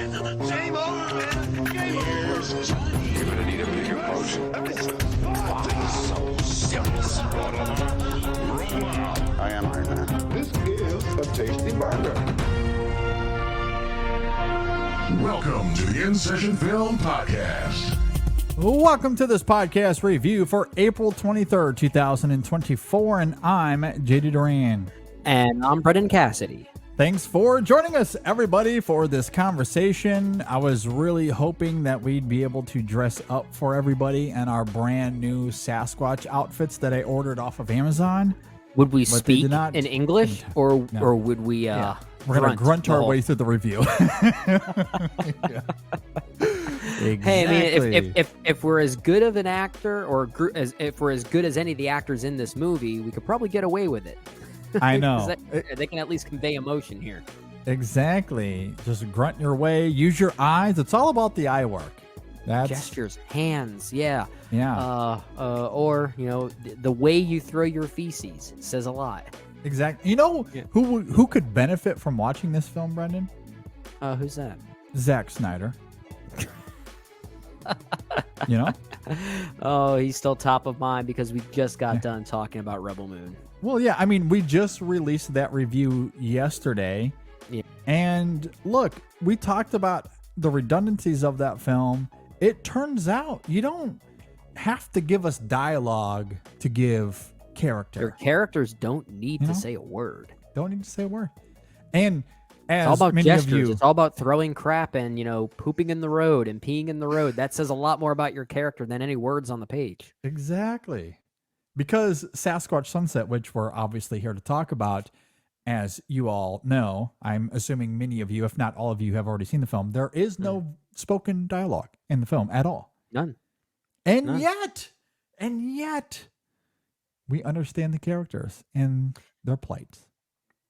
Game over, man. Game over. You're gonna need a bigger boat. Why so serious? Roll out. I am Iron Man. This is a tasty burger. Welcome to the In Session Film Podcast. Welcome to this podcast review for April 23rd, 2024, and I'm JD Duran. And I'm Brendan Cassidy. Thanks for joining us, everybody, for this conversation. I was really hoping that we'd be able to dress up for everybody in our brand new Sasquatch outfits that I ordered off of Amazon. Would we But they speak did not- in English, or No. or would we? Yeah. We're going to grunt our way through the review. Exactly. Hey, I mean, if we're as good of an actor, or if we're as good as any of the actors in this movie, we could probably get away with it. I know. They can at least convey emotion here. Exactly. Just grunt your way. Use your eyes. It's all about the eye work. That's Gestures, hands, yeah. Or The way you throw your feces says a lot. exactly. You know who could benefit from watching this film, Brendan? Who's that? Zack Snyder. You know? Oh, he's still top of mind because we just got done talking about Rebel Moon. Well, yeah. I mean, we just released that review yesterday. Yeah. And look, we talked about the redundancies of that film. It turns out you don't have to give us dialogue to give character. Your characters don't need You to know? say a word. Don't need to say a word. And as It's all about many gestures. of you, It's all about throwing crap and, pooping in the road and peeing in the road. That says a lot more about your character than any words on the page. exactly. Because Sasquatch Sunset, which we're obviously here to talk about, as you all know, I'm assuming many of you, if not all of you, have already seen the film. There is no spoken dialogue in the film at all. None. And None. yet, we understand the characters and their plights.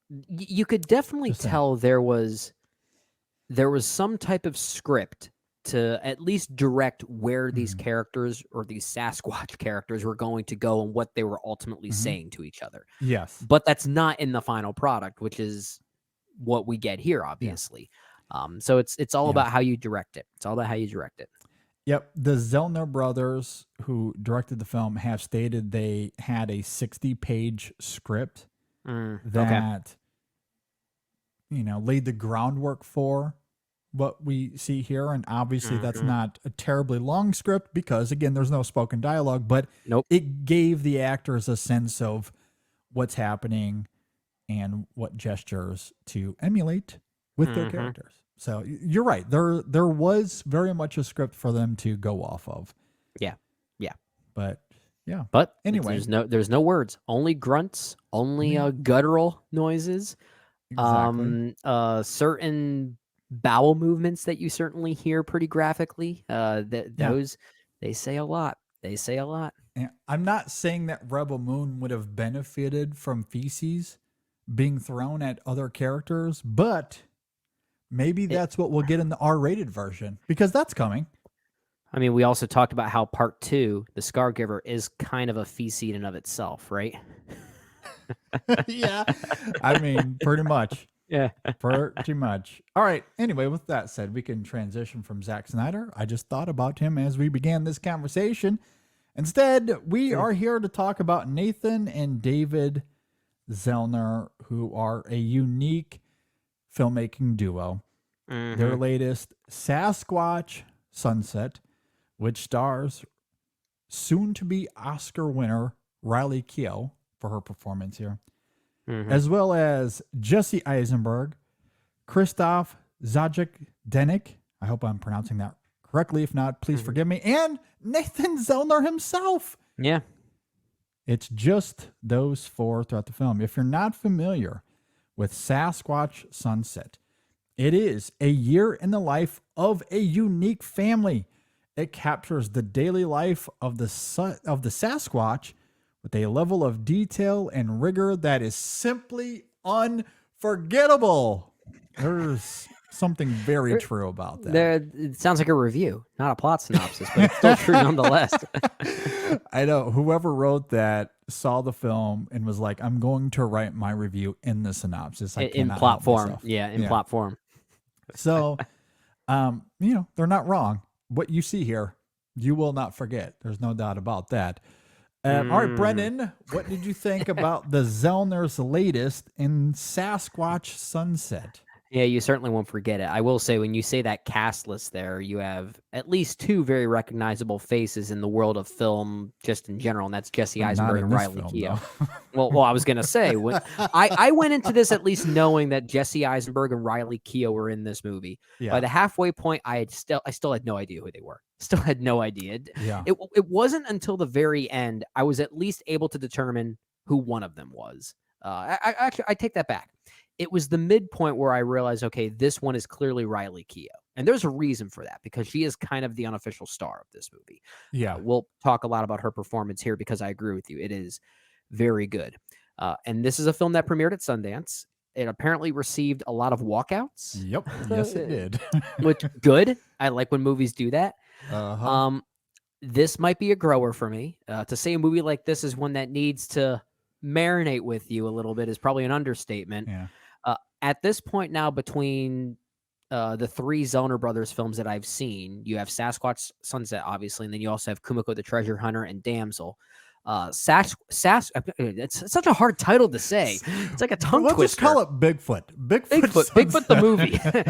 You could definitely Just saying. tell there was some type of script to at least direct where these characters or these Sasquatch characters were going to go and what they were ultimately saying to each other. Yes. But that's not in the final product, which is what we get here, obviously. So it's all about how you direct it. It's all about how you direct it. Yep. The Zellner brothers, who directed the film, have stated they had a 60-page script that, laid the groundwork for what we see here. And obviously that's not a terribly long script because, again, there's no spoken dialogue, but Nope. it gave the actors a sense of what's happening and what gestures to emulate with their characters. So you're right. There was very much a script for them to go off of. Yeah. But yeah. But Anyway. there's no words, only grunts, only guttural noises. Exactly. Certain bowel movements that you certainly hear pretty graphically. Those they say a lot. They say a lot. And I'm not saying that Rebel Moon would have benefited from feces being thrown at other characters, but maybe that's what we'll get in the R-rated version, because that's coming. I mean, we also talked about how part 2, the Scargiver, is kind of a feces in and of itself, right? Yeah. I mean, pretty much. Yeah. Pretty much. All right. Anyway, with that said, we can transition from Zack Snyder. I just thought about him as we began this conversation. Instead, we are here to talk about Nathan and David Zellner, who are a unique filmmaking duo. Their latest, Sasquatch Sunset, which stars soon-to-be Oscar winner Riley Keough for her performance here, as well as Jesse Eisenberg, Christoph Zajic-Denik, I hope I'm pronouncing that correctly. If not, please forgive me, and Nathan Zellner himself. Yeah. It's just those four throughout the film. If you're not familiar with Sasquatch Sunset, it is a year in the life of a unique family. It captures the daily life of the Sasquatch with a level of detail and rigor that is simply unforgettable. There's something very true about that. It sounds like a review, not a plot synopsis, but it's still true nonetheless. I know whoever wrote that saw the film and was like, I'm going to write my review in the synopsis. In plot form. Yeah, in plot form. So They're not wrong. What you see here, you will not forget. There's no doubt about that. All right, Brennan, what did you think about the Zellner's latest in Sasquatch Sunset? Yeah, you certainly won't forget it. I will say, when you say that cast list there, you have at least two very recognizable faces in the world of film, just in general, and that's Jesse Not Eisenberg in and this Riley film, Keough. though. Well, I was gonna say, I went into this at least knowing that Jesse Eisenberg and Riley Keough were in this movie. By Yeah, the halfway point, I still had no idea who they were. Still had no idea. yeah. It wasn't until the very end I was at least able to determine who one of them was. Actually, I take that back. It was the midpoint where I realized, okay, this one is clearly Riley Keough. And there's a reason for that, because she is kind of the unofficial star of this movie. Yeah. We'll talk a lot about her performance here, because I agree with you. It is very good. And this is a film that premiered at Sundance. It apparently received a lot of walkouts, Yep. Yes, it did. which good. I like when movies do that. Uh-huh. This might be a grower for me. To say a movie like this is one that needs to marinate with you a little bit is probably an understatement. Yeah. At this point now, between the three Zellner brothers films that I've seen, you have Sasquatch Sunset, obviously, and then you also have Kumiko the Treasure Hunter and Damsel. It's such a hard title to say. It's like a tongue Let's twister. just call it Bigfoot. Bigfoot the Sunset. movie. Okay.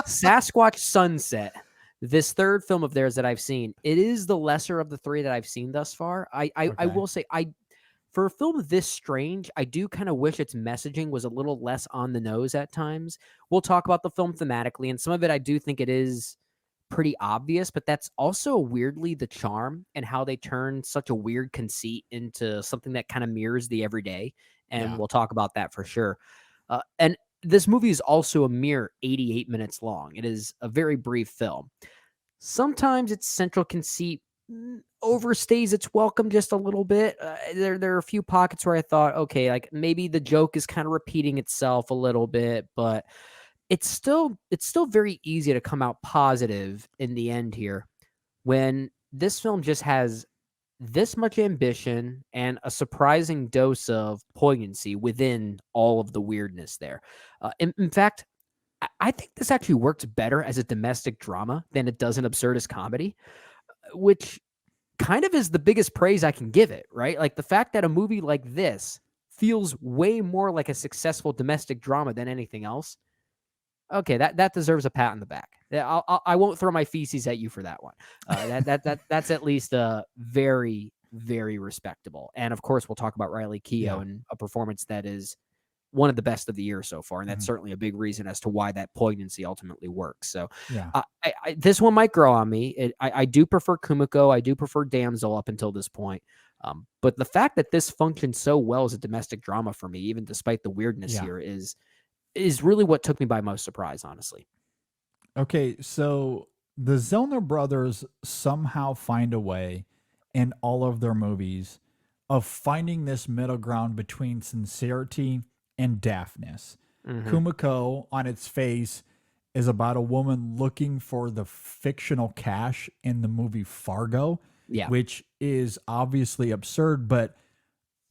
Sasquatch Sunset. This third film of theirs that I've seen, it is the lesser of the three that I've seen thus far. I Okay. will say, for a film this strange, I do kind of wish its messaging was a little less on the nose at times. We'll talk about the film thematically, and some of it I do think it is pretty obvious, but that's also weirdly the charm, and how they turn such a weird conceit into something that kind of mirrors the everyday. And Yeah. we'll talk about that for sure. And this movie is also a mere 88 minutes long. It is a very brief film. Sometimes its central conceit overstays its welcome just a little bit. There are a few pockets where I thought, okay, like maybe the joke is kind of repeating itself a little bit, but it's still very easy to come out positive in the end here, when this film just has this much ambition and a surprising dose of poignancy within all of the weirdness there. In fact, I think this actually works better as a domestic drama than it does an absurdist comedy, which kind of is the biggest praise I can give it, right? Like the fact that a movie like this feels way more like a successful domestic drama than anything else. Okay, that deserves a pat on the back. I won't throw my feces at you for that one. That's at least very, very respectable. And of course, we'll talk about Riley Keough and a performance that is one of the best of the year so far, and that's certainly a big reason as to why that poignancy ultimately works. So, Yeah. this one might grow on me. I do prefer Kumiko. I do prefer Damsel up until this point. But the fact that this functions so well as a domestic drama for me, even despite the weirdness here, is really what took me by most surprise, honestly. Okay, so the Zellner brothers somehow find a way in all of their movies of finding this middle ground between sincerity and daftness. Kumiko, on its face, is about a woman looking for the fictional cash in the movie Fargo, Yeah. which is obviously absurd, but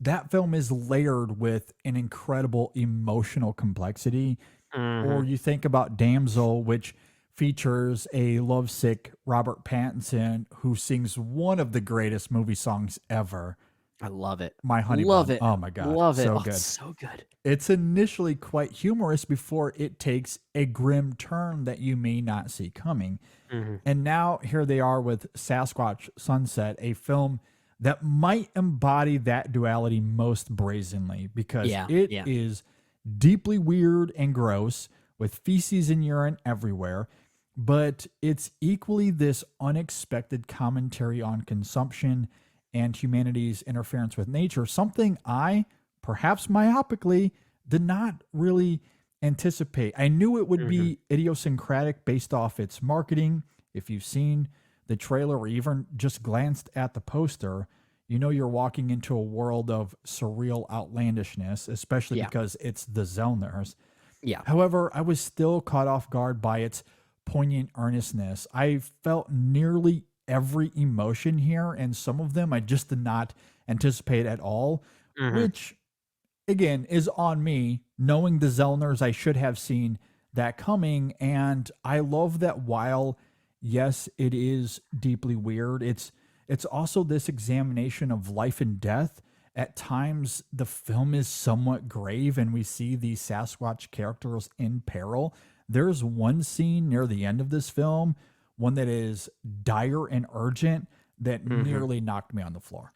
that film is layered with an incredible emotional complexity. Or you think about Damsel, which features a lovesick Robert Pattinson who sings one of the greatest movie songs ever. I love it. My Honey Love Bun. it. Oh my God. Love it. So Oh, good. it's so good. It's initially quite humorous before it takes a grim turn that you may not see coming. And now here they are with Sasquatch Sunset, a film that might embody that duality most brazenly, because it is deeply weird and gross with feces and urine everywhere, but it's equally this unexpected commentary on consumption and humanity's interference with nature, something I, perhaps myopically, did not really anticipate. I knew it would be idiosyncratic based off its marketing. If you've seen the trailer or even just glanced at the poster, you know you're walking into a world of surreal outlandishness, especially because it's the Zellners. Yeah. However, I was still caught off guard by its poignant earnestness. I felt nearly every emotion here, and some of them I just did not anticipate at all, which, again, is on me. Knowing the Zellners, I should have seen that coming. And I love that while, yes, it is deeply weird, it's also this examination of life and death. At times, the film is somewhat grave, and we see these Sasquatch characters in peril. There's one scene near the end of this film, one that is dire and urgent, that nearly knocked me on the floor.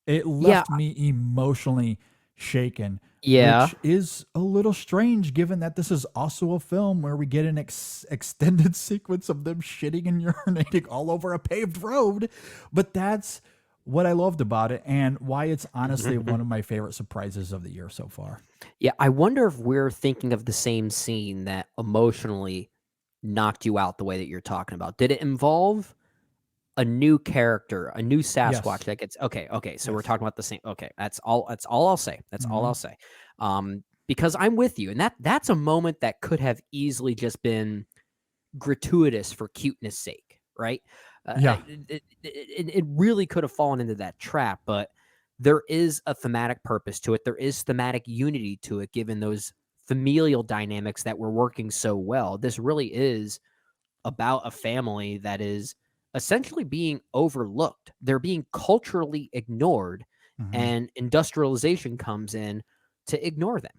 It Yeah, left me emotionally shaken, yeah. which is a little strange given that this is also a film where we get an extended sequence of them shitting and urinating all over a paved road. But that's what I loved about it and why it's honestly one of my favorite surprises of the year so far. Yeah, I wonder if we're thinking of the same scene that emotionally knocked you out the way that you're talking about. Did it involve a new character, a new Sasquatch Yes. that gets okay, so we're Yes. talking about the same. Okay, that's all I'll say. That's all Hmm. I'll say. Because I'm with you, and that's a moment that could have easily just been gratuitous for cuteness sake, right? Yeah. It really could have fallen into that trap, but there is a thematic purpose to it. There is thematic unity to it, given those familial dynamics that were working so well. This really is about a family that is essentially being overlooked. They're being culturally ignored, Hmm. and industrialization comes in to ignore them.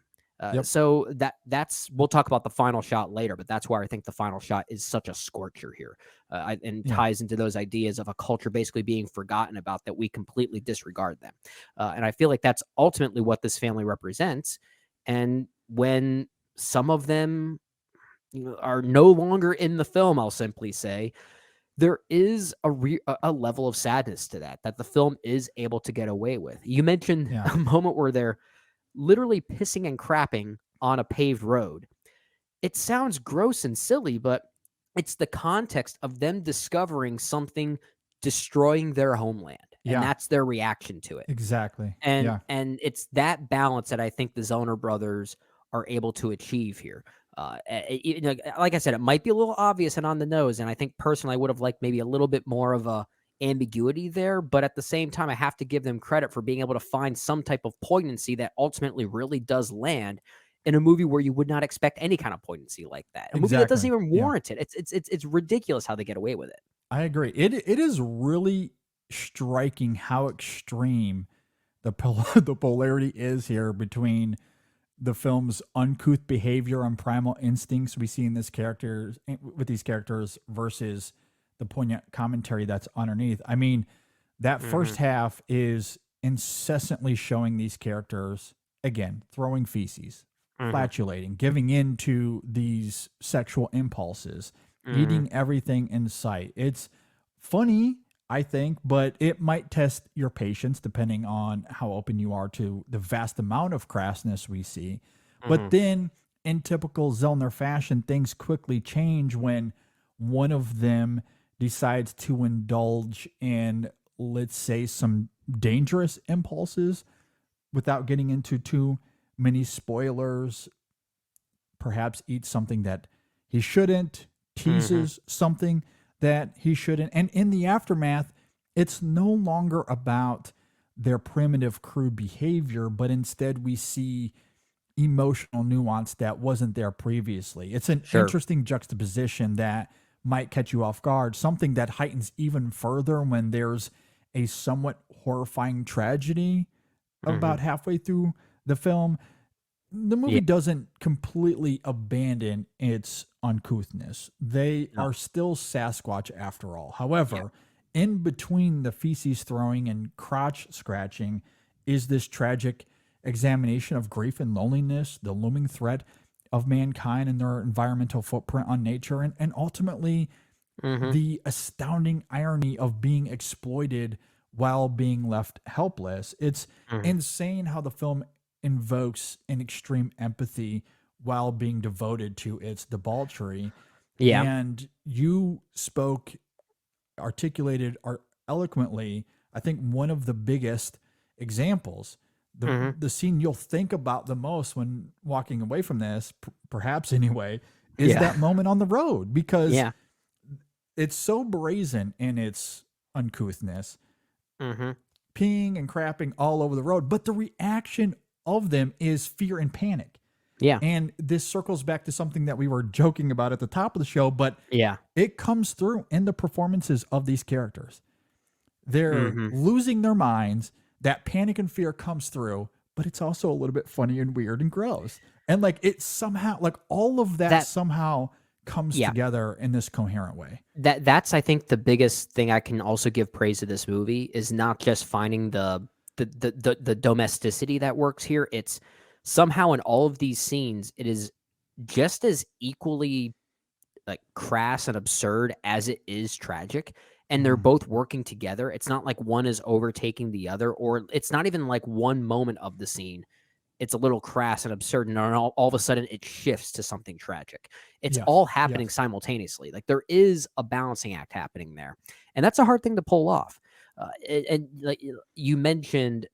Yep. So that's we'll talk about the final shot later, but that's why I think the final shot is such a scorcher here, and Yeah. ties into those ideas of a culture basically being forgotten about, that we completely disregard them. And I feel like that's ultimately what this family represents. And when some of them are no longer in the film, I'll simply say, there is a level of sadness to that the film is able to get away with. You mentioned Yeah. a moment where they're literally pissing and crapping on a paved road. It sounds gross and silly, but it's the context of them discovering something destroying their homeland, and Yeah. that's their reaction to it. Exactly. And Yeah. and it's that balance that I think the Zoner brothers are able to achieve here. Like I said, it might be a little obvious and on the nose, and I think personally I would have liked maybe a little bit more of a ambiguity there. But at the same time, I have to give them credit for being able to find some type of poignancy that ultimately really does land in a movie where you would not expect any kind of poignancy like that. A movie that doesn't Exactly. even Yeah. warrant it. It's ridiculous how they get away with it. I agree. It is really striking how extreme the polarity is here between the film's uncouth behavior and primal instincts we see in this character with these characters versus the poignant commentary that's underneath. I mean, that first Hmm. half is incessantly showing these characters again throwing feces, Hmm. flatulating, giving in to these sexual impulses, Hmm. eating everything in sight. It's funny, I think, but it might test your patience depending on how open you are to the vast amount of crassness we see. But Hmm. then, in typical Zellner fashion, things quickly change when one of them decides to indulge in, let's say, some dangerous impulses without getting into too many spoilers, perhaps eats something that he shouldn't, Hmm. teases something that he shouldn't. And in the aftermath, it's no longer about their primitive, crude behavior, but instead we see emotional nuance that wasn't there previously. It's an Sure. interesting juxtaposition that might catch you off guard, something that heightens even further when there's a somewhat horrifying tragedy Hmm. about halfway through the film. The Yeah. movie doesn't completely abandon its uncouthness. They No. are still Sasquatch after all. Yeah. However, in between the feces throwing and crotch scratching is this tragic examination of grief and loneliness, the looming threat of mankind and their environmental footprint on nature, and ultimately Hmm. the astounding irony of being exploited while being left helpless. It's Hmm. insane how the film invokes an extreme empathy while being devoted to its debauchery. Yeah. And you spoke, articulated eloquently, I think one of the biggest examples, Hmm. the scene you'll think about the most when walking away from this, perhaps anyway, is Yeah. that moment on the road because Yeah. it's so brazen in its uncouthness, Hmm. peeing and crapping all over the road. But the reaction of them is fear and panic. Yeah. And this circles back to something that we were joking about at the top of the show, but Yeah. it comes through in the performances of these characters. They're Mhm. losing their minds. That panic and fear comes through, but it's also a little bit funny and weird and gross. And like it somehow, like all of that somehow comes Yeah. together in this coherent way. That's I think the biggest thing I can also give praise to this movie is not just finding the domesticity that works here. It's somehow in all of these scenes, it is just as equally like crass and absurd as it is tragic. And they're both working together. It's not like one is overtaking the other, or it's not even like one moment of the scene it's a little crass and absurd, and all of a sudden it shifts to something tragic. It's Yes, all happening yes. simultaneously. Like there is a balancing act happening there, and that's a hard thing to pull off. And like you mentioned,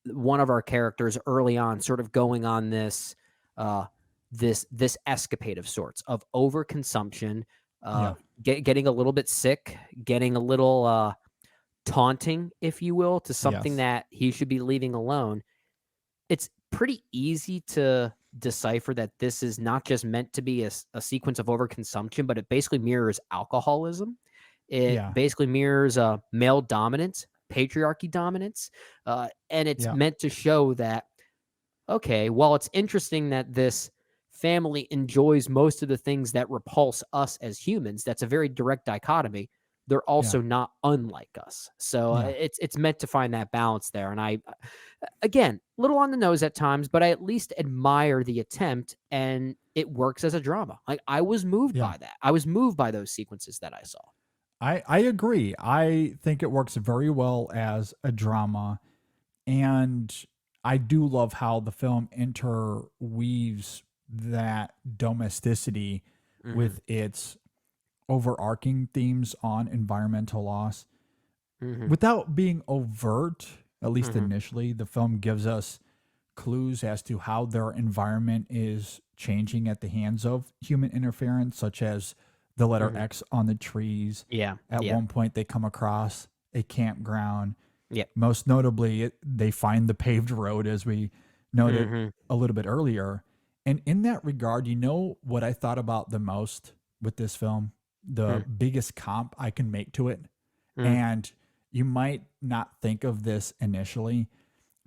one of our characters early on, sort of going on this this escapade of sorts of overconsumption, Yeah. getting a little bit sick, getting a little taunting, if you will, to something Yes. that he should be leaving alone. It's pretty easy to decipher that this is not just meant to be a sequence of overconsumption, but it basically mirrors alcoholism. It Yeah. basically mirrors male dominance, patriarchy dominance, and it's Yeah. meant to show that, okay, while it's interesting that this family enjoys most of the things that repulse us as humans, that's a very direct dichotomy. They're also not unlike us. So Yeah. it's meant to find that balance there. And I, again, little on the nose at times, but I at least admire the attempt, and it works as a drama. Like I was moved Yeah. by that. I was moved by those sequences that I saw. I agree. I think it works very well as a drama. And I do love how the film interweaves that domesticity with its overarching themes on environmental loss. Without being overt, at least initially, the film gives us clues as to how their environment is changing at the hands of human interference, such as the letter X on the trees. Yeah. At yeah. one point, they come across a campground. Yep. Most notably, they find the paved road, as we noted a little bit earlier. And in that regard, you know what I thought about the most with this film? The biggest comp I can make to it. And you might not think of this initially,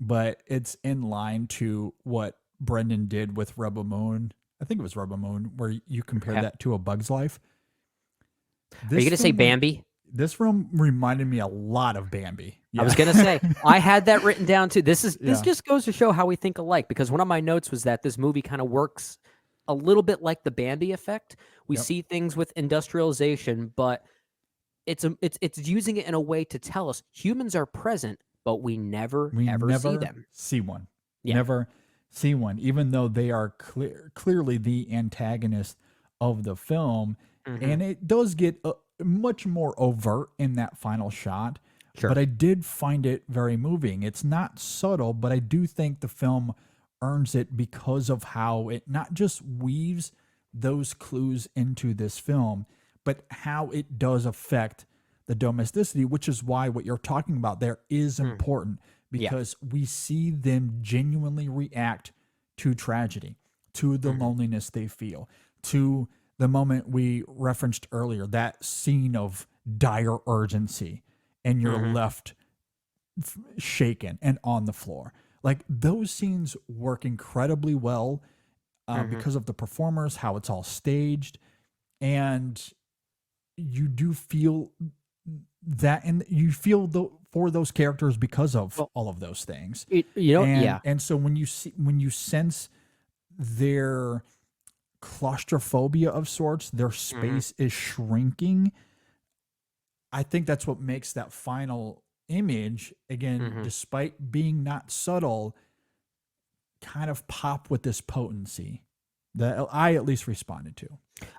but it's in line to what Brendan did with Rebel Moon. I think it was Rebel Moon, where you compared Okay. that to A Bug's Life. Are you going to say Bambi? This film reminded me a lot of Bambi. I was gonna say I had that written down too. This Yeah. just goes to show how we think alike, because one of my notes was that this movie kind of works a little bit like the Bambi effect. We Yep. see things with industrialization, but it's using it in a way to tell us humans are present, but we never We ever never see them. see one. Yeah. Never see one, even though they are clearly the antagonist of the film. And it does get much more overt in that final shot. Sure. But I did find it very moving. It's not subtle, but I do think the film earns it because of how it not just weaves those clues into this film, but how it does affect the domesticity, which is why what you're talking about there is important, because we see them genuinely react to tragedy, to the loneliness they feel, to the moment we referenced earlier, that scene of dire urgency, and you're left shaken and on the floor. Like those scenes work incredibly well because of the performers, how it's all staged, and you do feel that, and you feel for those characters because of all of those things. And so when you sense their claustrophobia of sorts, their space is shrinking. I think that's what makes that final image, again, despite being not subtle, kind of pop with this potency that I at least responded to.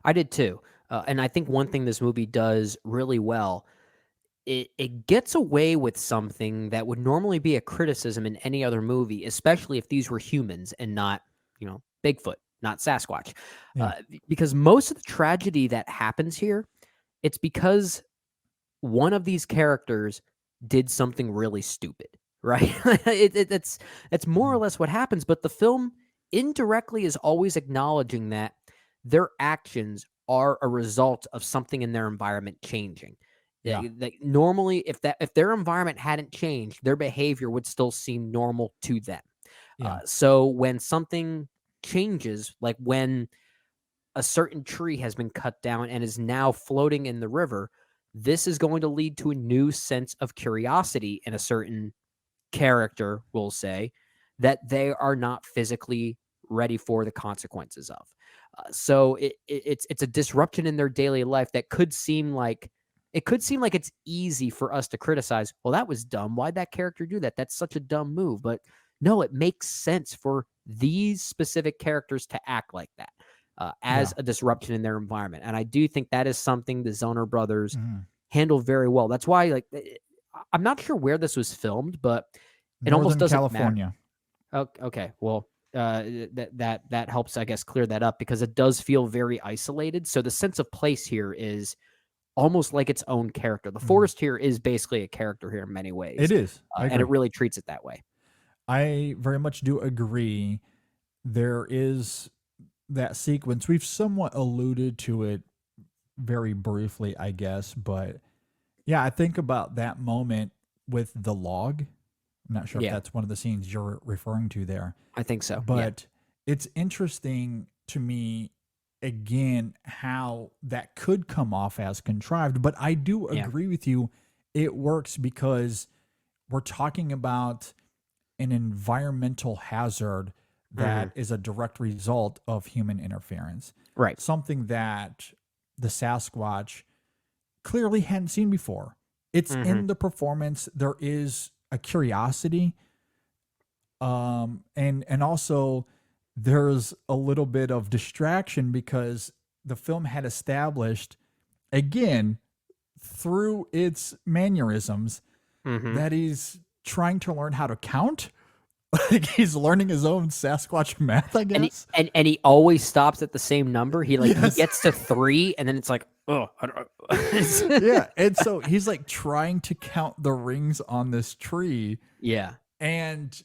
I did too. And I think one thing this movie does really well, it gets away with something that would normally be a criticism in any other movie, especially if these were humans and not, Bigfoot, not Sasquatch. Yeah. Because most of the tragedy that happens here, it's because one of these characters did something really stupid, right? It's more or less what happens, but the film indirectly is always acknowledging that their actions are a result of something in their environment changing. Yeah. Normally, if their environment hadn't changed, their behavior would still seem normal to them. Yeah. So when something changes, like when a certain tree has been cut down and is now floating in the river, this is going to lead to a new sense of curiosity in a certain character, we'll say, that they are not physically ready for the consequences of. So it's a disruption in their daily life that could seem like it's easy for us to criticize. Well, that was dumb. Why'd that character do that? That's such a dumb move. But no, it makes sense for these specific characters to act like that as a disruption in their environment. And I do think that is something the Zellner brothers handle very well. That's why, like, I'm not sure where this was filmed, but it almost Northern doesn't California. matter. Oh, okay. Well, that helps, I guess, clear that up because it does feel very isolated. So the sense of place here is almost like its own character. The forest here is basically a character here in many ways. It is. And it really treats it that way. I very much do agree. There is that sequence. We've somewhat alluded to it very briefly, I guess. But yeah, I think about that moment with the log. I'm not sure if that's one of the scenes you're referring to there. I think so. But it's interesting to me, again, how that could come off as contrived. But I do agree with you. It works because we're talking about an environmental hazard that is a direct result of human interference. Right. Something that the Sasquatch clearly hadn't seen before. It's in the performance. There is a curiosity. And also there's a little bit of distraction because the film had established, again, through its mannerisms, that he's trying to learn how to count. Like he's learning his own Sasquatch math, I guess. And he always stops at the same number. He he gets to 3 and then it's like, oh, I don't yeah. And so he's like trying to count the rings on this tree. Yeah. And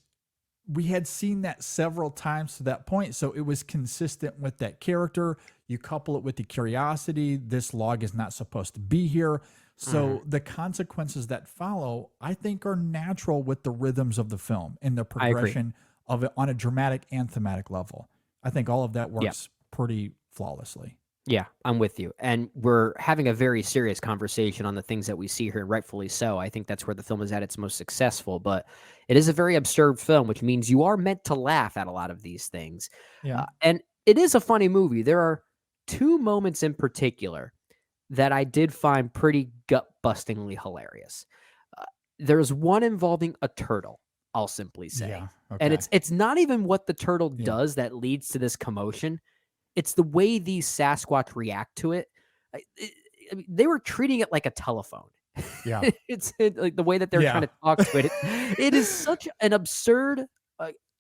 we had seen that several times to that point. So it was consistent with that character. You couple it with the curiosity. This log is not supposed to be here. So the consequences that follow, I think, are natural with the rhythms of the film and the progression of it on a dramatic and thematic level. I think all of that works pretty flawlessly. Yeah, I'm with you. And we're having a very serious conversation on the things that we see here, and rightfully so. I think that's where the film is at its most successful. But it is a very absurd film, which means you are meant to laugh at a lot of these things. Yeah. And it is a funny movie. There are 2 moments in particular that I did find pretty gut-bustingly hilarious. There's one involving a turtle, I'll simply say. Yeah, And it's not even what the turtle does that leads to this commotion. It's the way these Sasquatch react to it. I mean, they were treating it like a telephone. Yeah. It's like the way that they're trying to talk to it. It is such an absurd,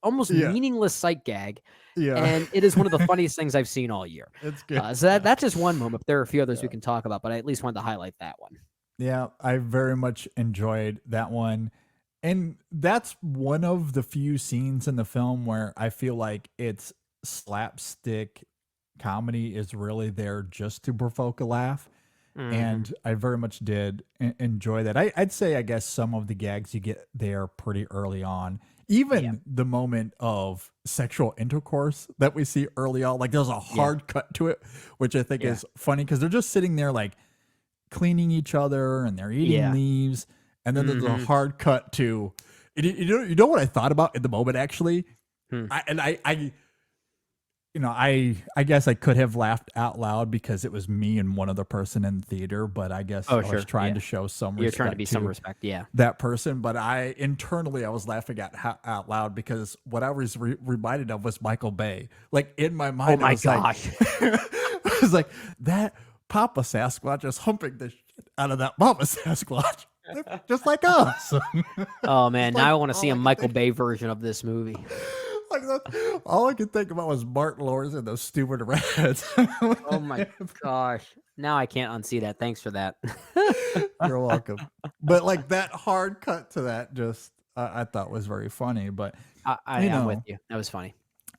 almost meaningless sight gag. Yeah. And it is one of the funniest things I've seen all year. It's good. So that's just one moment. There are a few others we can talk about, but I at least wanted to highlight that one. Yeah, I very much enjoyed that one. And that's one of the few scenes in the film where I feel like it's slapstick comedy is really there just to provoke a laugh. And I very much did enjoy that. I'd say, I guess, some of the gags you get there pretty early on. Even the moment of sexual intercourse that we see early on, like there's a hard cut to it, which I think is funny because they're just sitting there like cleaning each other and they're eating leaves. And then there's a hard cut to, you know what I thought about in the moment, actually? I guess I could have laughed out loud because it was me and one other person in the theater, but I guess I was trying to show some respect. You're trying to be some respect, that person. But I was laughing out loud because what I was reminded of was Michael Bay. Like in my mind, oh my gosh. I was like, that Papa Sasquatch is humping the shit out of that Mama Sasquatch. Just like us. Oh man, now I want to see a Michael Bay version of this movie. Like that, all I could think about was Martin Lawrence and those stupid rats. Oh my gosh. Now I can't unsee that. Thanks for that. You're welcome. But like that hard cut to that just I thought was very funny. But I'm with you. That was funny.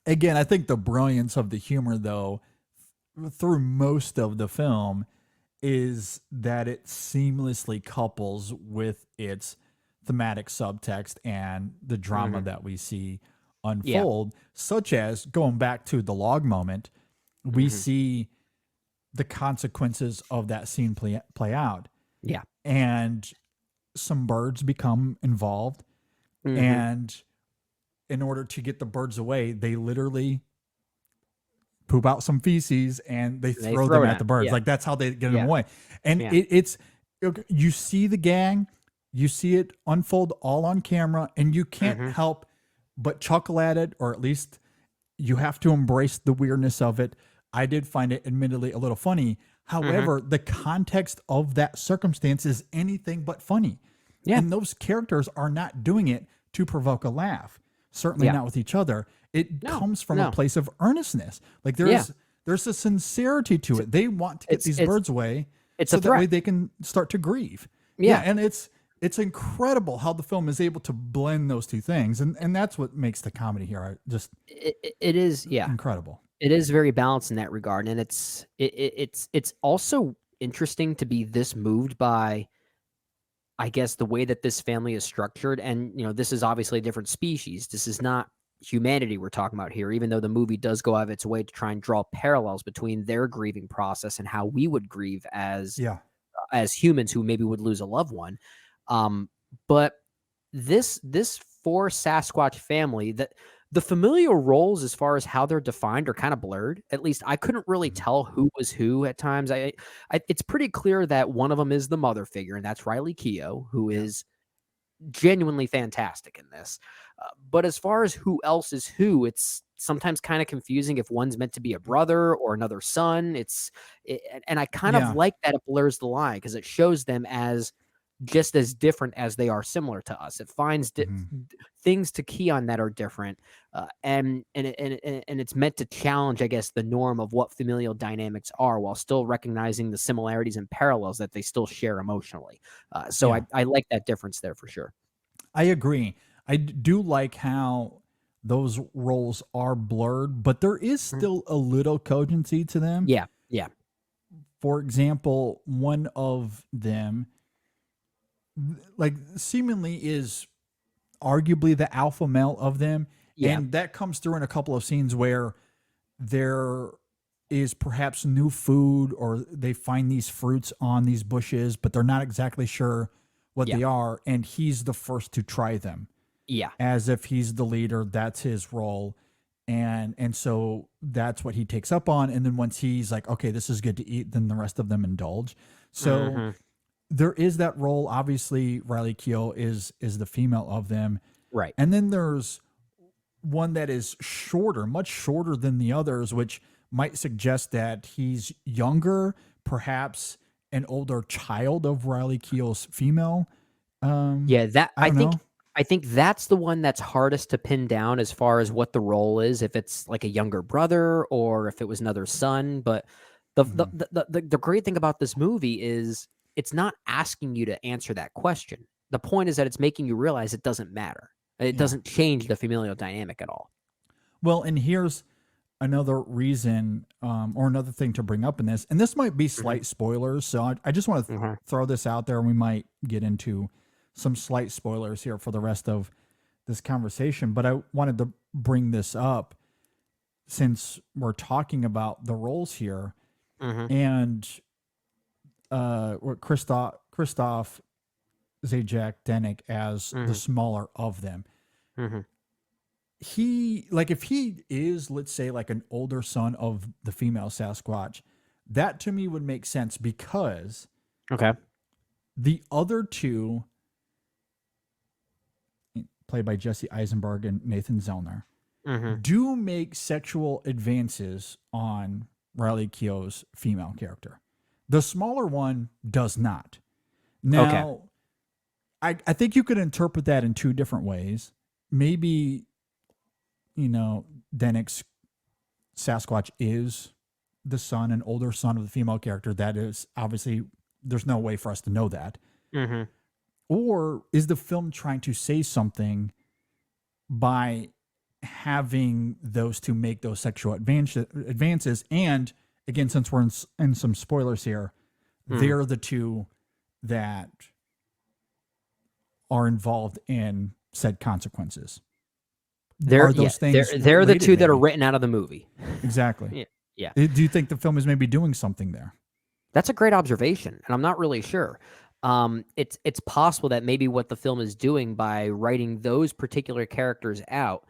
Again, I think the brilliance of the humor, though, through most of the film, is that it seamlessly couples with its thematic subtext and the drama that we see Yeah. unfold, such as going back to the log moment, we see the consequences of that scene play out. Yeah. And some birds become involved. And in order to get the birds away, they literally poop out some feces and they They throw throw them it at the at birds. yeah. Like that's how they get them Yeah. away. And Yeah. it's you see the gang, you see it unfold all on camera, and you can't help but chuckle at it, or at least you have to embrace the weirdness of it. I did find it admittedly a little funny. However, the context of that circumstance is anything but funny. Yeah. And those characters are not doing it to provoke a laugh. Certainly Yeah. not with each other. It No, comes from no. a place of earnestness. Like Yeah. there's a sincerity to it. They want to get these birds away it's so a that way threat. they can start to grieve. Yeah. And it's incredible how the film is able to blend those two things. And that's what makes the comedy here just It is, yeah. incredible. It is very balanced in that regard, and it's also interesting to be this moved by, I guess, the way that this family is structured. And this is obviously a different species. This is not humanity we're talking about here, even though the movie does go out of its way to try and draw parallels between their grieving process and how we would grieve as humans who maybe would lose a loved one. But this for Sasquatch family, that the familial roles as far as how they're defined are kind of blurred. At least I couldn't really tell who was who at times. It's pretty clear that one of them is the mother figure, and that's Riley Keough, who is genuinely fantastic in this. But as far as who else is who, it's sometimes kind of confusing if one's meant to be a brother or another son. And I kind of like that it blurs the line because it shows them as just as different as they are similar to us. It finds things to key on that are different, and it's meant to challenge, I guess, the norm of what familial dynamics are, while still recognizing the similarities and parallels that they still share emotionally. So I like that difference there for sure. I agree. I do like how those roles are blurred, but there is still a little cogency to them. Yeah, yeah. For example, one of them, like, seemingly is arguably the alpha male of them. Yeah. And that comes through in a couple of scenes where there is perhaps new food, or they find these fruits on these bushes, but they're not exactly sure what they are. And he's the first to try them. Yeah. As if he's the leader, that's his role. And so that's what he takes up on. And then once he's like, okay, this is good to eat, then the rest of them indulge. So there is that role. Obviously, Riley Keough is the female of them. Right. And then there's one that is shorter, much shorter than the others, which might suggest that he's younger, perhaps an older child of Riley Keough's female. Yeah, that I think that's the one that's hardest to pin down as far as what the role is, if it's like a younger brother or if it was another son. But the great thing about this movie is it's not asking you to answer that question. The point is that it's making you realize it doesn't matter. It doesn't change the familial dynamic at all. Well, and here's another reason, or another thing to bring up in this, and this might be slight spoilers, so I just want to throw this out there, and we might get into some slight spoilers here for the rest of this conversation, but I wanted to bring this up since we're talking about the roles here, and Christoph Zajac Denik as the smaller of them. He, like, if he is, let's say, like an older son of the female Sasquatch, that to me would make sense, because the other two, played by Jesse Eisenberg and Nathan Zellner, do make sexual advances on Riley Keough's female character. The smaller one does not. Now, I think you could interpret that in two different ways. Maybe, Denik's Sasquatch is the son, an older son of the female character. That is, obviously, there's no way for us to know that. Or is the film trying to say something by having those two make those sexual advances. And again, since we're in some spoilers here, they're the two that are involved in said consequences. Are those things they're the related, two that are maybe? written out of the movie. Exactly. Yeah. Do you think the film is maybe doing something there? That's a great observation, and I'm not really sure. It's possible that maybe what the film is doing by writing those particular characters out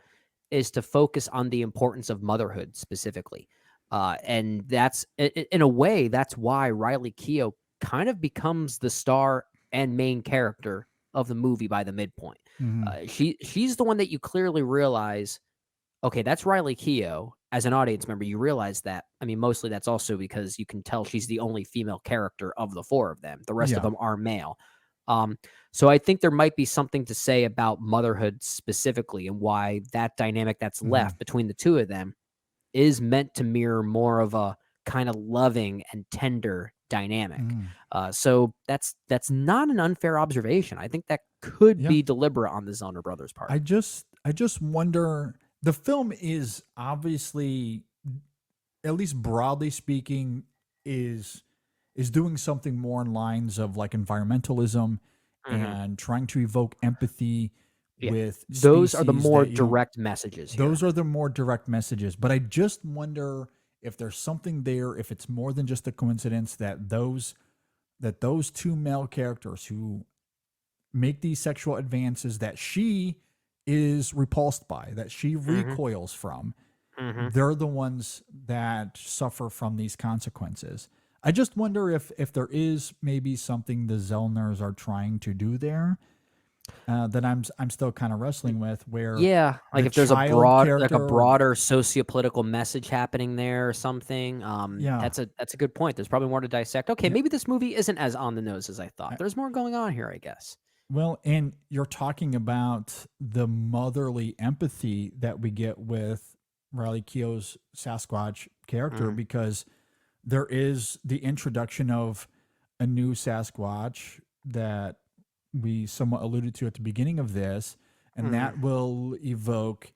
is to focus on the importance of motherhood specifically, and that's in a way that's why Riley Keough kind of becomes the star and main character of the movie by the midpoint. She's the one that you clearly realize, okay, that's Riley Keough. As an audience member, you realize that. I mean, mostly that's also because you can tell she's the only female character of the four of them. The rest of them are male. So I think there might be something to say about motherhood specifically and why that dynamic that's left between the two of them is meant to mirror more of a kind of loving and tender dynamic. So that's not an unfair observation. I think that could be deliberate on the Zellner brothers' part. I just wonder. The film is obviously, at least broadly speaking, is doing something more in lines of like environmentalism and trying to evoke empathy with those are the species more that you don't- direct messages here. Those are the more direct messages. But I just wonder if there's something there, if it's more than just a coincidence that those two male characters who make these sexual advances that she is repulsed by, that she recoils from, they're the ones that suffer from these consequences. I just wonder if there is maybe something the Zellners are trying to do there that I'm still kind of wrestling with. Where like the if there's a child broader socio-political message happening there or something. That's a good point. There's probably more to dissect. Okay, maybe this movie isn't as on the nose as I thought. There's more going on here, I guess. Well, and you're talking about the motherly empathy that we get with Riley Keough's Sasquatch character, because there is the introduction of a new Sasquatch that we somewhat alluded to at the beginning of this, and that will evoke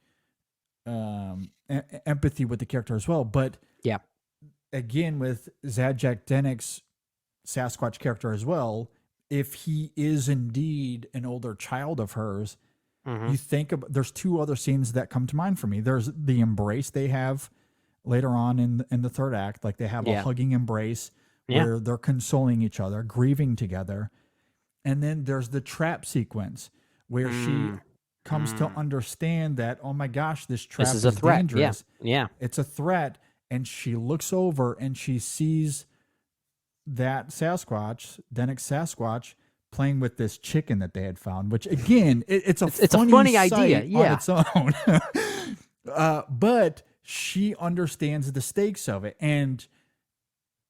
empathy with the character as well. But again, with Zajac Dennick's Sasquatch character as well, if he is indeed an older child of hers, you think about, there's two other scenes that come to mind for me. There's the embrace they have later on in the third act. Like they have a hugging embrace where they're consoling each other, grieving together. And then there's the trap sequence where she comes to understand that, oh my gosh, this trap This is a threat. dangerous. Yeah. It's a threat. And she looks over and she sees that Sasquatch, Dennick Sasquatch, playing with this chicken that they had found, which again, it's a funny idea, on its own. But she understands the stakes of it and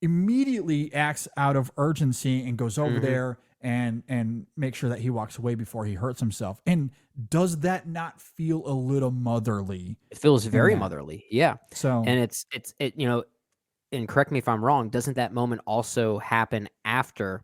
immediately acts out of urgency and goes over there and make sure that he walks away before he hurts himself. And does that not feel a little motherly? It feels very motherly. Yeah. So, and it's and correct me if I'm wrong, doesn't that moment also happen after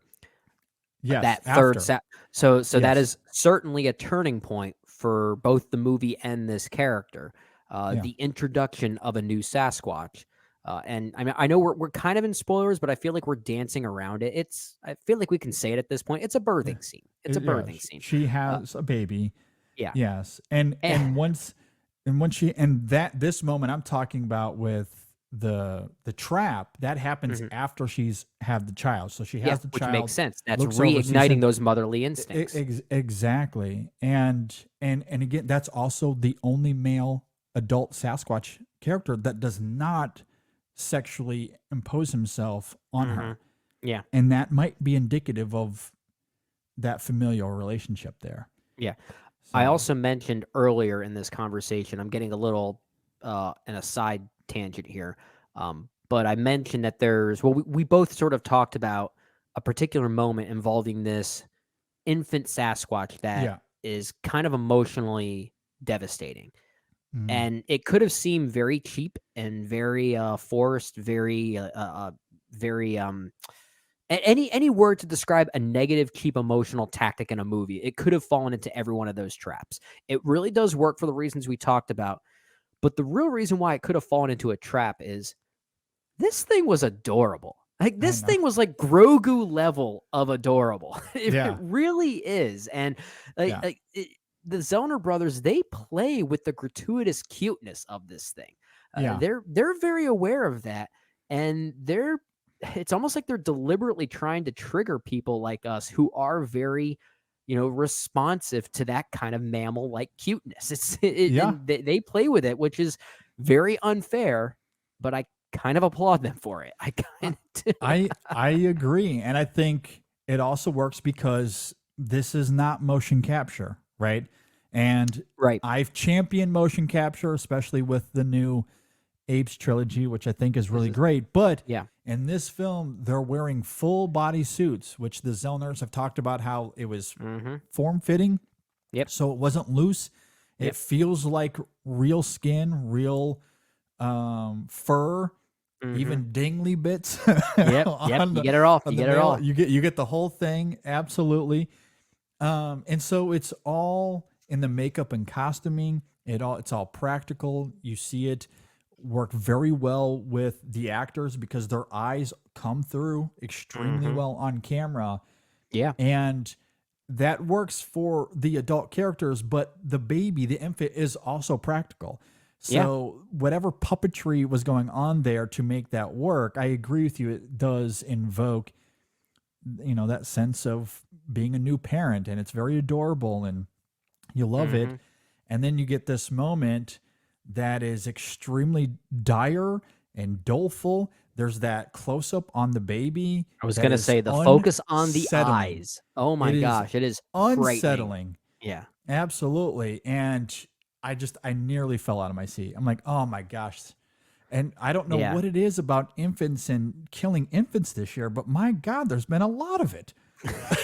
that third after. So that is certainly a turning point for both the movie and this character. The introduction of a new Sasquatch. And I mean, I know we're kind of in spoilers, but I feel like we're dancing around it. I feel like we can say it at this point. It's a birthing scene. It's a birthing scene. She has a baby. Yeah. Yes. And this moment I'm talking about with the trap that happens after she's had the child. So she has the which child. makes sense. That's looks over, sees reigniting him. those motherly instincts. Exactly. And again, that's also the only male adult Sasquatch character that does not sexually impose himself on her. Yeah. And that might be indicative of that familial relationship there. Yeah. I also mentioned earlier in this conversation, I'm getting a little in a side tangent here, but I mentioned that we both sort of talked about a particular moment involving this infant Sasquatch that is kind of emotionally devastating. And it could have seemed very cheap and very forced, very any word to describe a negative, cheap emotional tactic in a movie. It could have fallen into every one of those traps. It really does work for the reasons we talked about. But the real reason why it could have fallen into a trap is this thing was adorable. Like this know. thing was like Grogu level of adorable. It Yeah. really is. And Yeah. the Zellner brothers, they play with the gratuitous cuteness of this thing. Yeah. They're very aware of that, and it's almost like they're deliberately trying to trigger people like us who are very, responsive to that kind of mammal-like cuteness. And they play with it, which is very unfair, but I kind of applaud them for it. I kind of do. I agree, and I think it also works because this is not motion capture, right? And Right. I've championed motion capture, especially with the new Apes trilogy, which I think is really great. But Yeah. in this film, they're wearing full body suits, which the Zellners have talked about how it was form fitting. Yep. So it wasn't loose. Yep. It feels like real skin, real fur, even dingly bits. Yep. You get it all. You get it all. You get the whole thing. Absolutely. And so it's all in the makeup and costuming. It's all practical. You see it work very well with the actors because their eyes come through extremely well on camera. Yeah. And that works for the adult characters, but the baby, the infant, is also practical. So whatever puppetry was going on there to make that work, I agree with you. It does invoke, that sense of being a new parent, and it's very adorable and you love it. And then you get this moment that is extremely dire and doleful. There's that close up on the baby. I was going to say the focus on the eyes. Oh my gosh. It is unsettling. Yeah. Absolutely. And I nearly fell out of my seat. I'm like, oh my gosh. And I don't know what it is about infants and killing infants this year, but my God, there's been a lot of it.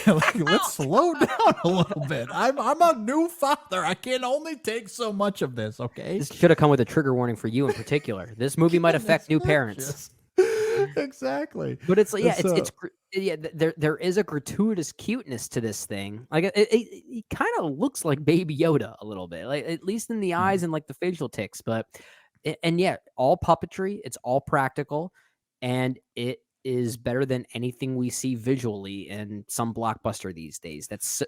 Let's slow down a little bit. I'm a new father. I can only take so much of this. Okay. This should have come with a trigger warning for you in particular. This movie might affect new parents. Exactly. But it's there is a gratuitous cuteness to this thing. Like it kind of looks like Baby Yoda a little bit, like at least in the eyes and like the facial tics. But all puppetry. It's all practical, and it is better than anything we see visually in some blockbuster these days. That's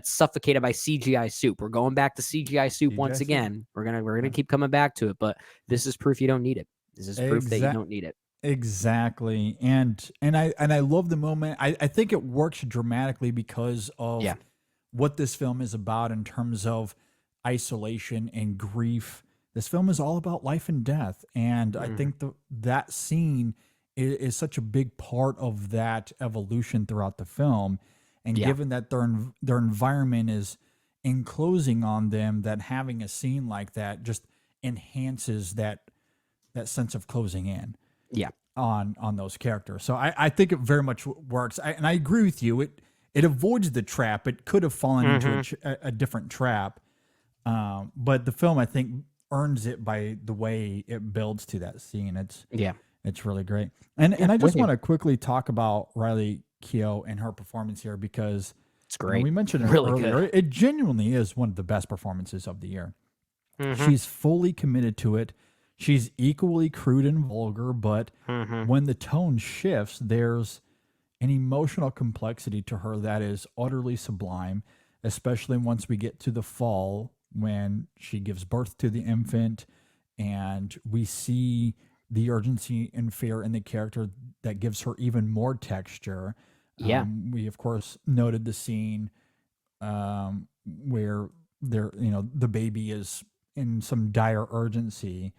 suffocated by CGI soup. We're going back to CGI soup once again. We're gonna keep coming back to it, but this is proof you don't need it. This is proof that you don't need it. Exactly. And I love the moment. I think it works dramatically because of what this film is about in terms of isolation and grief. This film is all about life and death. And I think that scene is such a big part of that evolution throughout the film. And given that their environment is enclosing on them, that having a scene like that just enhances that sense of closing in. Yeah. On those characters. So I think it very much works. And I agree with you. It avoids the trap. It could have fallen into a different trap. But the film, I think, earns it by the way it builds to that scene. It's really great. And I just want to quickly talk about Riley Keough and her performance here because it's great. We mentioned it earlier. Good. It genuinely is one of the best performances of the year. She's fully committed to it. She's equally crude and vulgar, but when the tone shifts, there's an emotional complexity to her that is utterly sublime, especially once we get to the fall when she gives birth to the infant and we see the urgency and fear in the character that gives her even more texture. We, of course, noted the scene where the baby is in some dire urgency.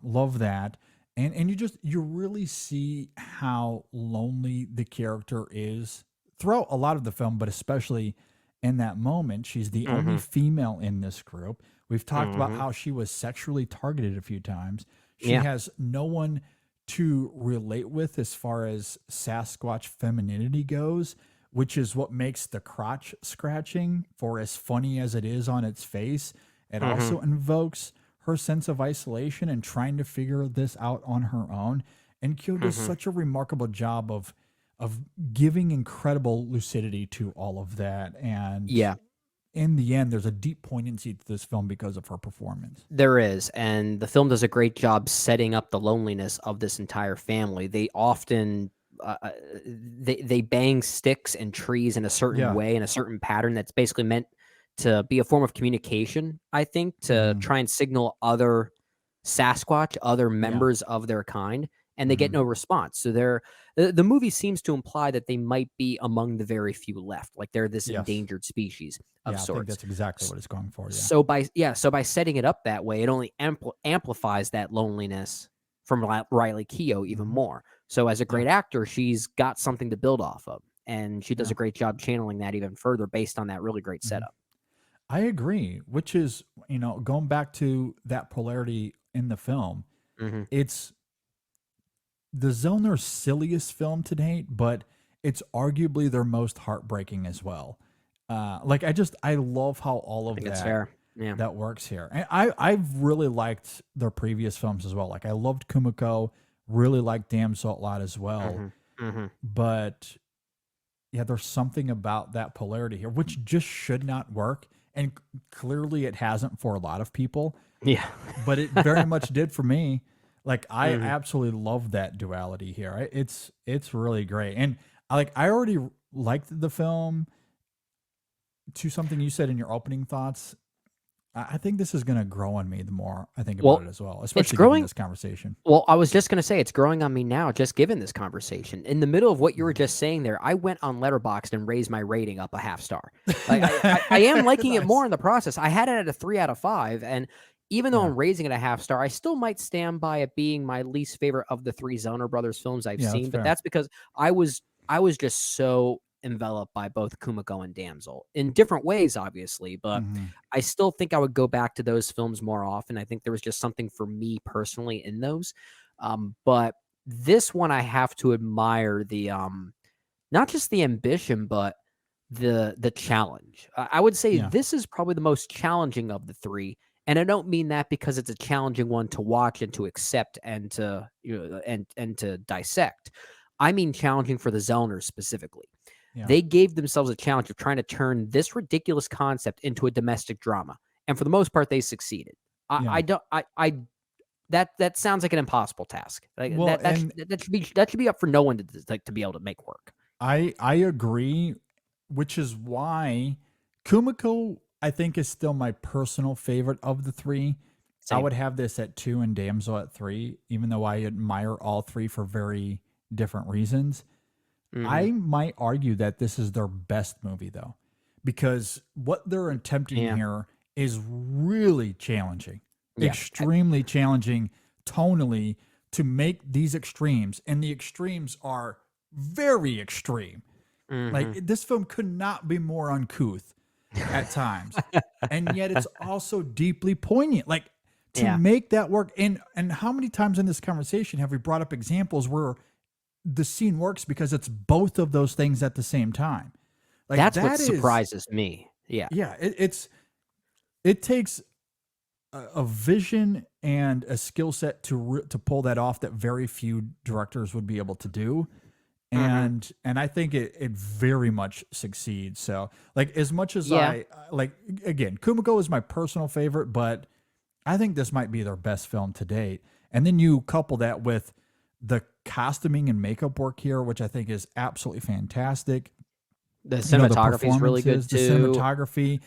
Love that. And you really see how lonely the character is throughout a lot of the film, but especially in that moment. She's the only female in this group. We've talked about how she was sexually targeted a few times. She has no one to relate with as far as Sasquatch femininity goes, which is what makes the crotch scratching, for as funny as it is on its face, it also invokes her sense of isolation and trying to figure this out on her own. And Keough does such a remarkable job of giving incredible lucidity to all of that. And in the end, there's a deep poignancy to this film because of her performance. There is, and the film does a great job setting up the loneliness of this entire family. They often they bang sticks and trees in a certain Yeah. way, in a certain pattern that's basically meant to be a form of communication, I think, to try and signal other Sasquatch, other members of their kind, and they get no response. So the movie seems to imply that they might be among the very few left, like they're this Yes. endangered species of Yeah, I think sorts. that's exactly what it's going for. Yeah. So by setting it up that way, it only amplifies that loneliness from Riley Keough even more. So as a great actor, she's got something to build off of, and she does a great job channeling that even further based on that really great setup. I agree, which is, going back to that polarity in the film, it's the Zellner's silliest film to date, but it's arguably their most heartbreaking as well. I love how all of It's that fair. Yeah. that works here. And I've really liked their previous films as well. Like I loved Kumiko, really liked Damn Salt Lot as well. But yeah, there's something about that polarity here, which just should not work. And clearly it hasn't for a lot of people. Yeah. But it very much did for me. Like I absolutely love that duality here. It's really great. And I already liked the film. To something you said in your opening thoughts, I think this is going to grow on me the more I think about it as well, especially given this conversation. Well, I was just going to say it's growing on me now, just given this conversation. In the middle of what you were just saying there, I went on Letterboxd and raised my rating up a half star. Like, I am liking it more in the process. I had it at a 3 out of 5, and even though I'm raising it a half star, I still might stand by it being my least favorite of the 3 Zellner brothers films I've seen. But that's because I was just so enveloped by both Kumiko and Damsel in different ways, obviously, but I still think I would go back to those films more often. I think there was just something for me personally in those. But this one, I have to admire the not just the ambition, but the challenge. I would say this is probably the most challenging of the 3. And I don't mean that because it's a challenging one to watch and to accept and to and to dissect. I mean challenging for the Zellners specifically. They gave themselves a challenge of trying to turn this ridiculous concept into a domestic drama, and for the most part, they succeeded. That sounds like an impossible task. That should be up for no one to be able to make work. I agree, which is why Kumiko I think is still my personal favorite of the 3. Same. I would have this at 2 and Damsel at 3, even though I admire all 3 for very different reasons. I might argue that this is their best movie, though, because what they're attempting here is really challenging, extremely challenging tonally to make these extremes. And the extremes are very extreme. Like this film could not be more uncouth at times. And yet it's also deeply poignant. Like to make that work. And how many times in this conversation have we brought up examples where the scene works because it's both of those things at the same time? Like that's what surprises me. Yeah. Yeah. It takes a vision and a skill set to pull that off that very few directors would be able to do. And I think it very much succeeds. So like as much as again, Kumiko is my personal favorite, but I think this might be their best film to date. And then you couple that with the costuming and makeup work here, which I think is absolutely fantastic. The cinematography is really good too. The cinematography,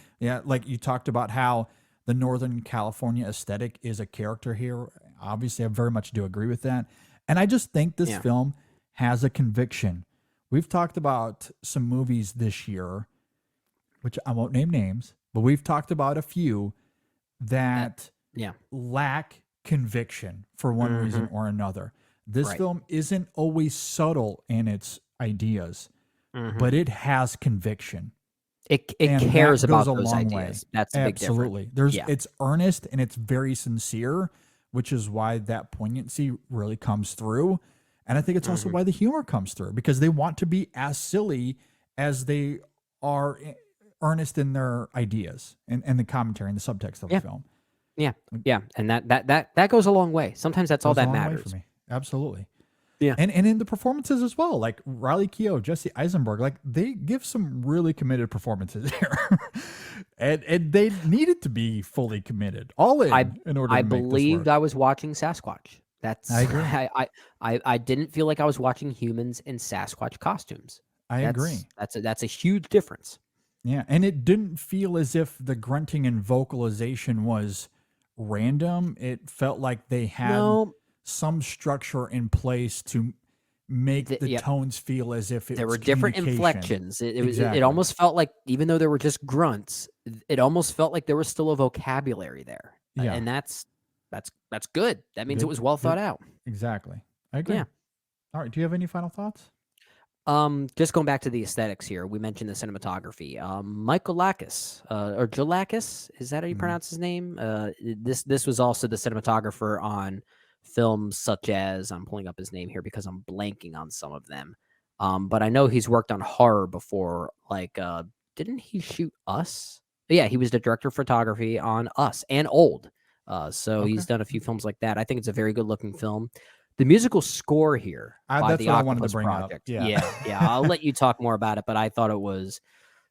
like you talked about how the Northern California aesthetic is a character here. Obviously, I very much do agree with that. And I just think this film has a conviction. We've talked about some movies this year, which I won't name names, but we've talked about a few that lack conviction for one reason or another. This film isn't always subtle in its ideas, but it has conviction. It cares about those ideas. That's a big difference. Absolutely. It's earnest and it's very sincere, which is why that poignancy really comes through. And I think it's also why the humor comes through, because they want to be as silly as they are earnest in their ideas and the commentary and the subtext of the film. Yeah. And that goes a long way. Sometimes that's all that matters for me. Absolutely. Yeah. And in the performances as well, like Riley Keough, Jesse Eisenberg, like they give some really committed performances here. and they needed to be fully committed, all in order I to make this believed work. I was watching Sasquatch. That's I agree. I didn't feel like I was watching humans in Sasquatch costumes. I agree. That's a huge difference. Yeah, and it didn't feel as if the grunting and vocalization was random. It felt like they had No, some structure in place to make the yep. tones feel as if it There was were different communication. inflections. It Exactly. almost felt like, even though they were just grunts, it almost felt like there was still a vocabulary there. Yeah. And that's good. That means it Good- was well thought out. Exactly. I agree. Yeah. All right. Do you have any final thoughts? Just going back to the aesthetics here, we mentioned the cinematography. Michael Lacus, or Jalakis, is that how you pronounce his name? This was also the cinematographer on films such as, I'm pulling up his name here because I'm blanking on some of them. But I know he's worked on horror before. Like, didn't he shoot Us? Yeah, he was the director of photography on Us and Old. So he's done a few films like that. I think it's a very good looking film. The musical score here by That's the what I wanted to Octopus bring up. Project. Yeah. Yeah. I'll let you talk more about it, but I thought it was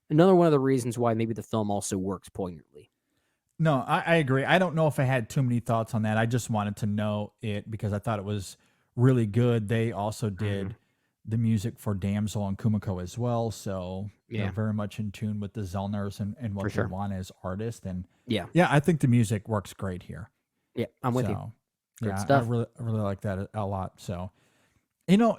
another one of the reasons why maybe the film also works poignantly. No, I agree. I don't know if I had too many thoughts on that. I just wanted to know it because I thought it was really good. They also did the music for Damsel and Kumiko as well. So they're very much in tune with the Zellners and what they want as artists. And Yeah, I think the music works great here. yeah, I'm with you. Good Yeah, stuff. I really like that a lot. So, you know,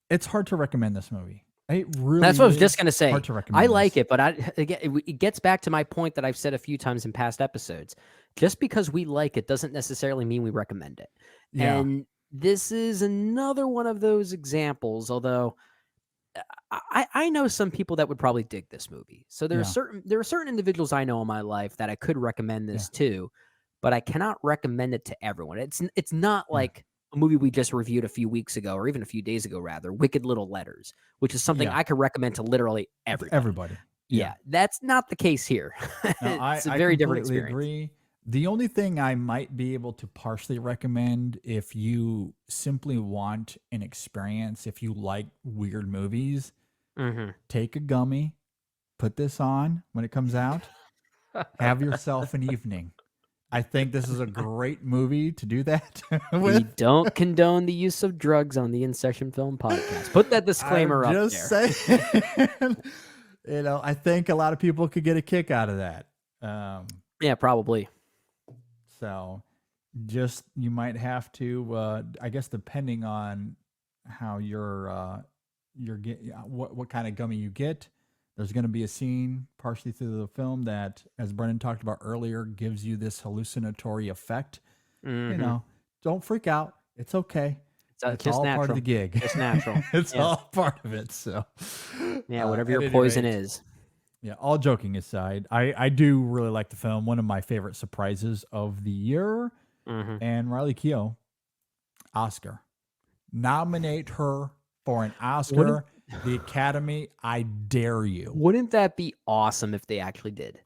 it's hard to recommend this movie. It really That's what I was is just gonna say. hard to recommend I like this. it, but it gets back to my point that I've said a few times in past episodes. Just because we like it doesn't necessarily mean we recommend it. Yeah. And this is another one of those examples. Although I know some people that would probably dig this movie. So there are certain individuals I know in my life that I could recommend this to, but I cannot recommend it to everyone. It's not like a movie we just reviewed a few weeks ago, or even a few days ago, rather, Wicked Little Letters, which is something I could recommend to literally everybody. Everybody. Yeah, that's not the case here. No, It's a very different completely experience. agree. The only thing I might be able to partially recommend, if you simply want an experience, if you like weird movies, take a gummy, put this on when it comes out, have yourself an evening. I think this is a great movie to do that We with. don't condone the use of drugs on the In Session Film Podcast. Put that disclaimer I'm up just there. saying, I think a lot of people could get a kick out of that. Yeah, probably. So just, you might have to, I guess, depending on how what kind of gummy you get, there's going to be a scene partially through the film that, as Brendan talked about earlier, gives you this hallucinatory effect. You know, don't freak out. It's okay. It's just all part of natural. the gig. It's natural. It's Yeah. all part of it. So Yeah, whatever at your any poison rate, is. Yeah, all joking aside, I do really like the film. One of my favorite surprises of the year. And Riley Keough, Oscar. Nominate her for an Oscar. The Academy, I dare you. Wouldn't that be awesome if they actually did?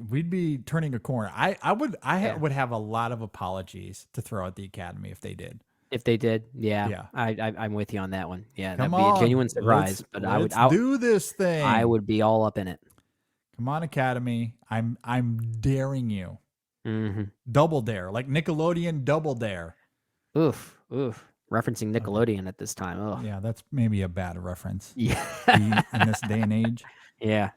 We'd be turning a corner. I would have a lot of apologies to throw at the Academy if they did. If they did, yeah. Yeah. I'm with you on that one. Yeah, Come that'd be on, a genuine surprise. But I would do this thing. I would be all up in it. Come on, Academy. I'm daring you. Mm-hmm. Double dare, like Nickelodeon Double Dare. Oof. Referencing Nickelodeon at this time. Oh, Yeah, that's maybe a bad reference yeah. in this day and age. Yeah.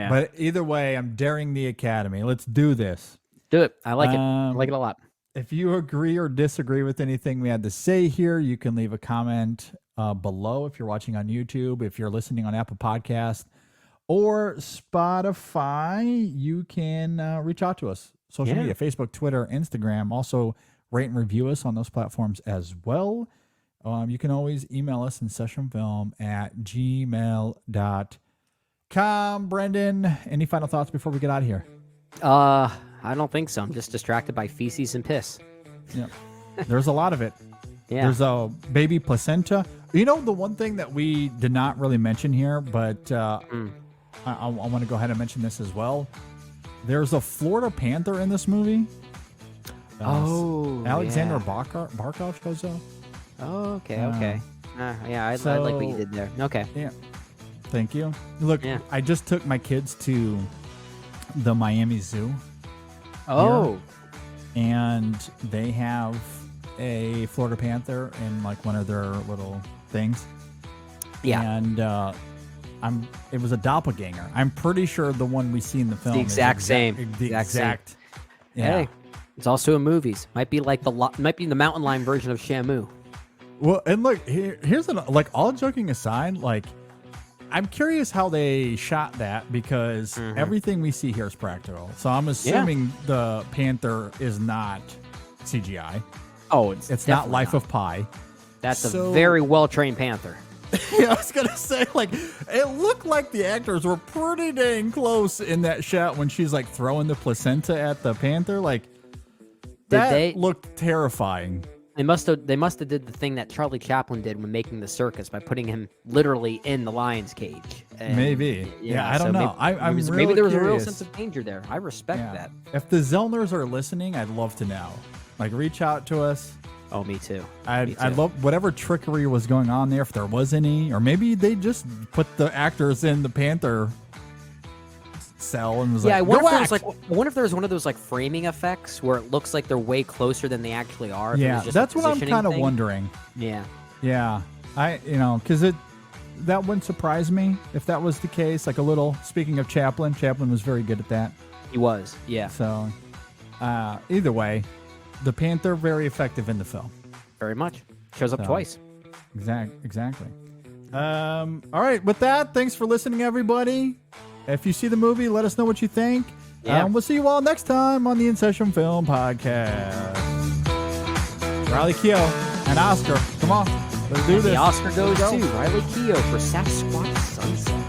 But either way, I'm daring the Academy. Let's do this. Do it. I like it. I like it a lot. If you agree or disagree with anything we had to say here, you can leave a comment below if you're watching on YouTube. If you're listening on Apple Podcast or Spotify, you can reach out to us. Social media, Facebook, Twitter, Instagram. Also, rate and review us on those platforms as well. You can always email us in sessionfilm@gmail.com. Brendan, any final thoughts before we get out of here? I don't think so. I'm just distracted by feces and piss. Yeah. There's a lot of it. Yeah. There's a baby placenta. You know, the one thing that we did not really mention here, but I want to go ahead and mention this as well. There's a Florida Panther in this movie. Alexander Barkov shows up. Oh, okay. Yeah, I like what you did there. Okay. Yeah. Thank you. Look, Yeah. I just took my kids to the Miami Zoo, Oh, and they have a Florida panther in like one of their little things. yeah. And it was a doppelganger. I'm pretty sure the one we see in the film The exact is same. The Exact same. exact. Yeah. Hey, it's also in movies. Might be like might be the mountain lion version of Shamu. Well, and look, here's like all joking aside, like I'm curious how they shot that because everything we see here is practical. So I'm assuming the panther is not CGI. Oh, It's not definitely Life of Pi. That's So- a very well trained panther. Yeah, I was gonna say, like, it looked like the actors were pretty dang close in that shot when she's like throwing the placenta at the panther. Like, that looked terrifying. They must have did the thing that Charlie Chaplin did when making the circus by putting him literally in the lion's cage. And, Maybe. Yeah, I don't know. I'm maybe really there was a real curious. sense of danger there. I respect Yeah. that. If the Zellners are listening, I'd love to know. Like, reach out to us. Oh, me too. I'd love whatever trickery was going on there, if there was any, or maybe they just put the actors in the panther cell and was Yeah, I like, wonder, "Go if act!" there was one of those like framing effects where it looks like they're way closer than they actually are. if it Yeah, was just a that's what I'm positioning kind of thing. wondering. Yeah. Yeah, because that wouldn't surprise me if that was the case. Like a little. Speaking of Chaplin was very good at that. He was. Yeah. So, either way, the panther very effective in the film. Very much. Shows up So, twice. Exactly. All right. With that, thanks for listening, everybody. If you see the movie, let us know what you think. Yeah. We'll see you all next time on the In Session Film Podcast. Riley Keough and Oscar, come on, let's do this. The Oscar goes Let's go. to Riley Keough for SASQUATCH SUNSET.